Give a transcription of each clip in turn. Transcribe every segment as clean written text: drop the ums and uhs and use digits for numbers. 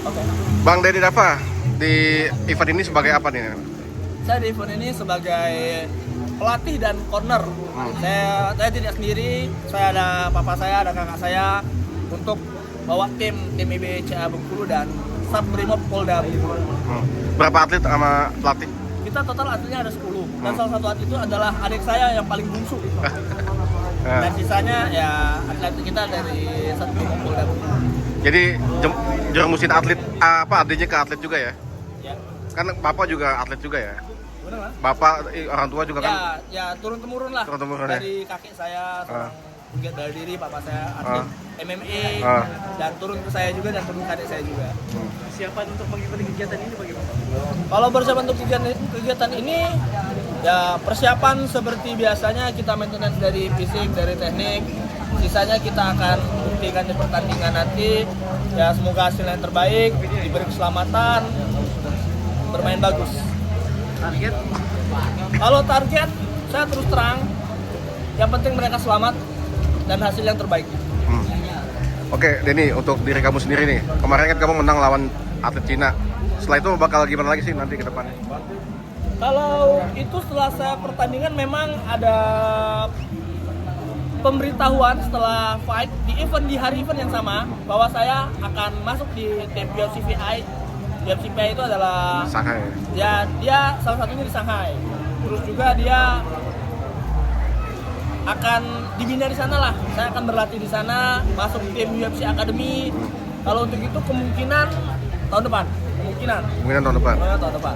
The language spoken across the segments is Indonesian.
Oke. Bang Denny Dava di event ini sebagai apa nih? Saya di event ini sebagai pelatih dan corner. Saya tidak sendiri, saya ada papa saya, ada kakak saya untuk bawa tim IBCA Bengkulu dan Subbrimob Polda Bengkulu. Berapa atlet sama pelatih? Kita total atletnya ada 10 dan salah satu atlet itu adalah adik saya yang paling bungsu. Dan sisanya ya atlet kita dari Subbrimob Polda Bengkulu. Jadi jermusin atlet apa adanya ke atlet juga ya? Ya. Kan bapak juga atlet juga ya? Benar Mas? Bapak orang tua juga kan? Ya turun temurun lah. Turun temurun, ya? Dari kakek saya, seorang pegiat bela diri, papa saya atlet MMA, dan turun ke saya juga dan turun ke adik saya juga. Persiapan untuk mengikuti kegiatan ini bagaimana? Kalau persiapan untuk kegiatan ini, ya persiapan seperti biasanya kita maintenance dari fisik, dari teknik. Sisanya kita akan buktikan di pertandingan nanti. Ya semoga hasilnya yang terbaik, diberi keselamatan, bermain bagus. Target? Kalau target, saya terus terang, yang penting mereka selamat dan hasil yang terbaik. Oke, Denny, untuk diri kamu sendiri nih, kemarin kan kamu menang lawan atlet Cina. Setelah itu bakal gimana lagi sih nanti ke depannya? Kalau itu setelah saya pertandingan memang ada pemberitahuan setelah fight di hari event yang sama bahwa saya akan masuk di tim UFCVI. UFCVI itu adalah Shanghai. ya dia salah satunya di Shanghai. Terus juga dia akan dibina di sana lah. Saya akan berlatih di sana, masuk tim UFC Academy. Kalau untuk itu kemungkinan tahun depan. Kemungkinan Tahun depan. tahun depan.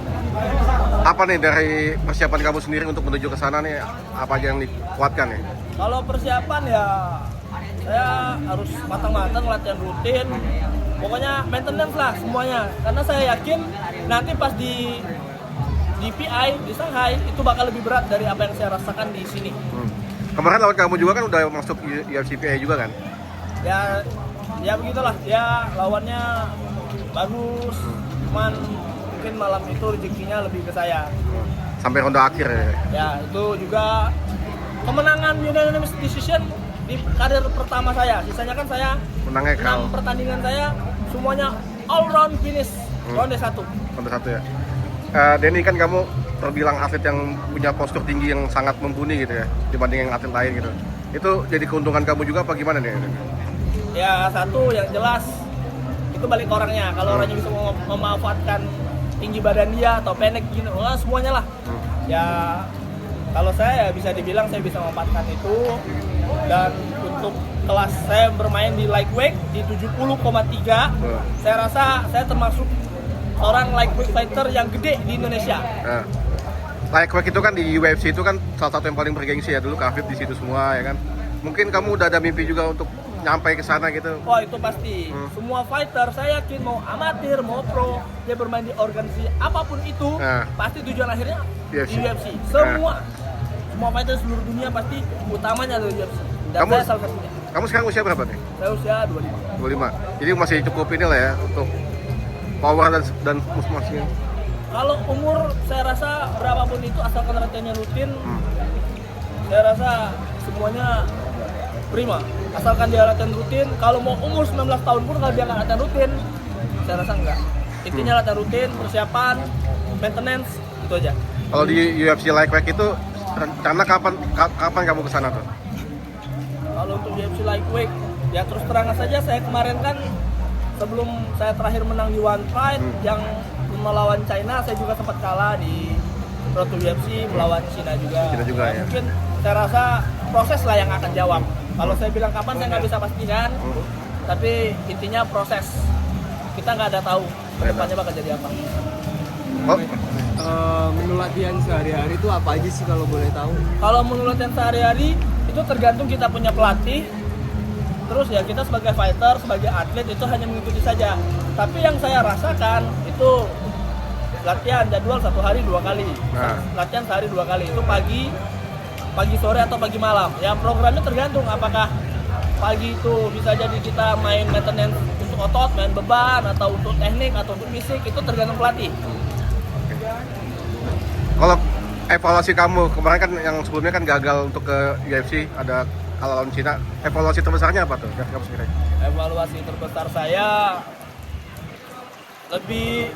Apa nih dari persiapan kamu sendiri untuk menuju ke sana nih? Apa aja yang dikuatkan nih? Kalau persiapan ya saya harus matang-matang latihan rutin. Pokoknya maintenance lah semuanya. Karena saya yakin nanti pas di PI di Shanghai itu bakal lebih berat dari apa yang saya rasakan di sini. Kemarin lawan kamu juga kan udah masuk UFCPA juga kan? Ya begitulah. Ya lawannya bagus. Cuman mungkin malam itu rezekinya lebih ke saya. Sampai ronde akhir ya? Ya itu juga kemenangan unanimous decision di karir pertama saya. Sisanya kan saya Menangnya 6 pertandingan saya semuanya all round finish ronde 1. ronde 1 ya. Denny, kan kamu terbilang atlet yang punya postur tinggi yang sangat mumpuni gitu ya dibanding yang atlet lain gitu. Itu jadi keuntungan kamu juga apa gimana nih? Ya satu yang jelas itu balik ke orangnya. Kalau orangnya bisa memanfaatkan tinggi badan dia atau pendek gitu, semuanya lah. Ya kalau saya bisa dibilang saya bisa memanfaatkan itu. Dan untuk kelas saya bermain di lightweight di 70,3, saya rasa saya termasuk orang lightweight fighter yang gede di Indonesia. Lightweight itu kan di UFC itu kan salah satu yang paling bergengsi ya, dulu Khabib di situ semua ya kan. Mungkin kamu udah ada mimpi juga untuk nyampe ke sana gitu. Oh itu pasti. Semua fighter saya yakin mau amatir mau pro dia bermain di organisasi apapun itu pasti tujuan akhirnya di UFC. Semua fighter seluruh dunia pasti utamanya adalah UFC. Dan saya salah satunya. Kamu sekarang usia berapa nih? Saya usia 25. 25. Jadi masih cukup ini lah ya untuk power dan muskulasinya. Kalau umur saya rasa berapapun itu asalkan latihannya rutin, saya rasa semuanya prima. Asalkan dia latihan rutin, kalau mau umur 19 tahun pun kalau dia nggak latihan rutin, saya rasa enggak. Intinya latihan rutin, persiapan, maintenance, itu aja. Kalau di UFC Lightweight itu rencana kapan kamu ke sana tuh? Kalau untuk UFC Lightweight, ya terus terang saja saya kemarin kan sebelum saya terakhir menang di One Fight yang melawan China, saya juga sempat kalah di Road to UFC melawan China juga. Ya. Mungkin saya rasa proses lah yang akan jawab. Kalau saya bilang kapan saya nggak bisa pastikan, tapi intinya proses. Kita nggak ada tahu kedepannya bakal jadi apa. Menu latihan sehari-hari itu apa aja sih kalau boleh tahu? Kalau menu latihan sehari-hari itu tergantung kita punya pelatih. Terus ya kita sebagai fighter, sebagai atlet itu hanya mengikuti saja. Tapi yang saya rasakan itu latihan jadwal 1 hari 2 kali. Latihan sehari 2 kali itu pagi sore atau pagi malam. Ya programnya tergantung apakah pagi itu bisa jadi kita main maintenance untuk otot, main beban atau untuk teknik atau untuk fisik itu tergantung pelatih. Kalau evaluasi kamu kemarin kan yang sebelumnya kan gagal untuk ke UFC, ada kalah lawan Cina. Evaluasi terbesarnya apa tuh? Kamu sendiri? Evaluasi terbesar saya lebih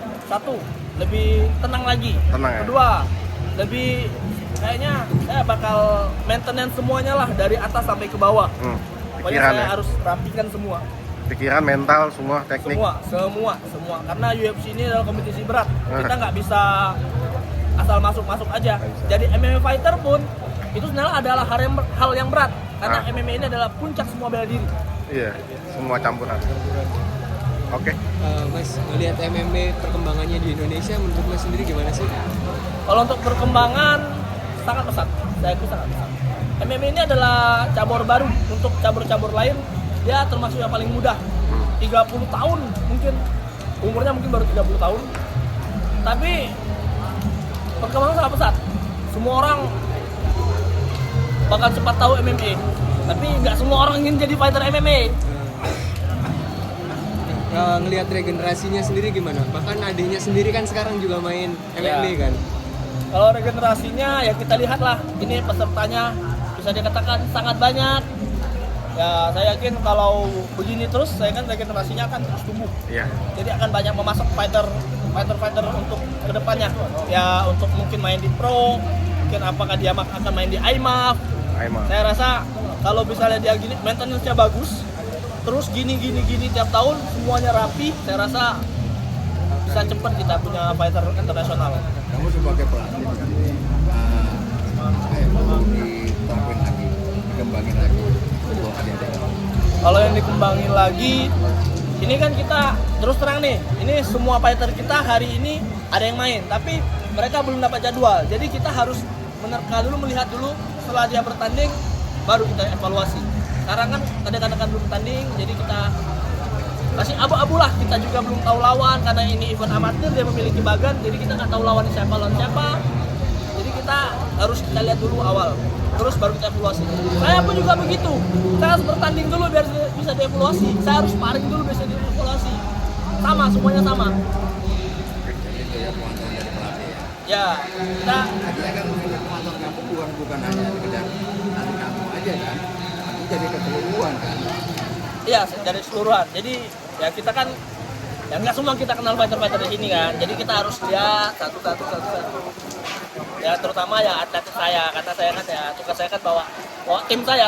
tenang lagi. Tenang ya? Kedua, lebih kayaknya saya bakal maintenance semuanya lah dari atas sampai ke bawah. Pokoknya Pikiran saya ya? harus rapikan semua. Pikiran, mental, semua teknik. Semua. Karena UFC ini adalah kompetisi berat. Kita nggak bisa asal masuk aja. Jadi MMA fighter pun itu sebenarnya adalah hal yang berat. Karena MMA ini adalah puncak semua bela diri. Iya, semua campuran. Oke. Mas, ngelihat MMA perkembangannya di Indonesia, menurut Mas sendiri gimana sih? Kalau untuk perkembangan sangat pesat, saya itu sangat pesat. MMA ini adalah cabur baru. Untuk cabur-cabur lain dia termasuk yang paling mudah. 30 tahun mungkin, umurnya mungkin baru 30 tahun. Tapi perkembangan sangat pesat. Semua orang bakal cepat tahu MMA. Tapi nggak semua orang ingin jadi fighter MMA. Ngelihat regenerasinya sendiri gimana? Bahkan adiknya sendiri kan sekarang juga main MMA kan? Kalau regenerasinya ya kita lihatlah, ini pesertanya bisa dikatakan sangat banyak. Ya saya yakin kalau begini terus, saya kan regenerasinya akan terus tumbuh. Iya. Jadi akan banyak memasuk fighter untuk kedepannya. Ya untuk mungkin main di pro, mungkin apakah dia akan main di IMAF. Saya rasa kalau misalnya dia gini, maintenance-nya bagus, terus gini tiap tahun semuanya rapi, saya rasa bisa cepat kita punya fighter internasional. Kamu sebagai pelatih, kayak mau diterapin lagi, dikembangin lagi untuk adik-adik. Kalau yang dikembangin lagi, ini kan kita terus terang nih, ini semua fighter kita hari ini ada yang main, tapi mereka belum dapat jadwal. Jadi kita harus menerka dulu, melihat dulu, setelah dia bertanding, baru kita evaluasi. Sekarang kan kadang-kadang belum bertanding, jadi kita masih abu-abu lah. Kita juga belum tahu lawan, karena ini event amatir, dia memiliki bagan, jadi kita nggak tahu lawan siapa. Jadi kita harus kita lihat dulu awal, terus baru kita evaluasi. Saya pun juga begitu, saya harus bertanding dulu biar bisa dievaluasi. Saya harus sparring dulu biar bisa dievaluasi. Sama, semuanya sama. Itu ya pemantauan dari pelatih ya. Ya, kita Artinya kan pemantauan kamu bukan hanya sekedar dari kamu aja kan, tapi jadi keseluruhan kan. iya dari keseluruhan. Jadi ya kita kan ya nggak semua kita kenal fighter-fighter di sini kan. Jadi kita harus lihat satu. Ya terutama ya atlet saya, karena saya kan ya tugas saya kan bawa tim saya.